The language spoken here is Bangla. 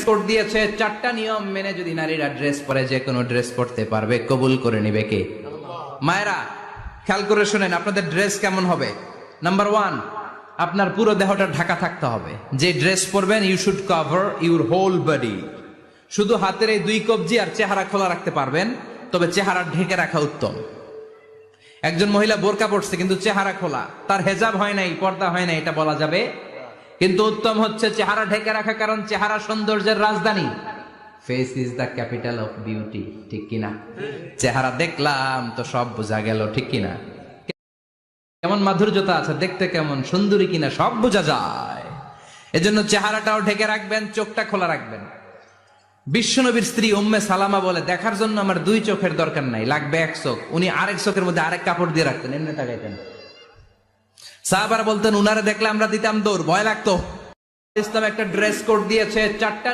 কোড দিয়েছে, 4টা নিয়ম মেনে যদি নারীরা ড্রেস পরে যে কোনো ড্রেস পরতে পারবে, কবুল করে নিবে কে? মায়েরা খেয়াল করে শুনেন, আপনাদের ড্রেস কেমন হবে। নাম্বার 1, আপনার পুরো দেহটা ঢাকা থাকতে হবে। যে ড্রেস পরবেন, you should cover your whole body. শুধু হাতের এই 2 কবজি আর চেহারা খোলা রাখতে পারবেন, তবে চেহারা ঢেকে রাখা উত্তম। একজন মহিলা বোরকা পড়ছে কিন্তু চেহারা খোলা, তার হেজাব হয় নাই, পর্দা হয় নাই, এটা বলা যাবে? কিন্তু উত্তম হচ্ছে চেহারা ঢেকে রাখা, কারণ চেহারা সৌন্দর্যের রাজধানী। Face is the capital of beauty, ঠিক কিনা? চেহারা দেখলাম তো সব বোঝা গেল, ঠিক কিনা? কেমন মাধুর্যতা আছে, দেখতে কেমন সুন্দরী কিনা সব বোঝা যায়। এজন্য চেহারাটাও ঢেকে রাখবেন, চোখটা খোলা রাখবেন। বিশ্বনবীর স্ত্রী উম্মে সালামা বলে, দেখার জন্য আমার 2 চোখের দরকার নাই, লাগবে 1 চোখ। উনি আরেক চোখের মধ্যে আরেক কাপড় দিয়ে রাখতেন, এমনি তাকাইতেন। সাহাবারা বলতেন, উনারে দেখলে আমরা দিতাম দৌড়, ভয় লাগতো। ইসলাম একটা ড্রেস কোড দিয়েছে, 4টা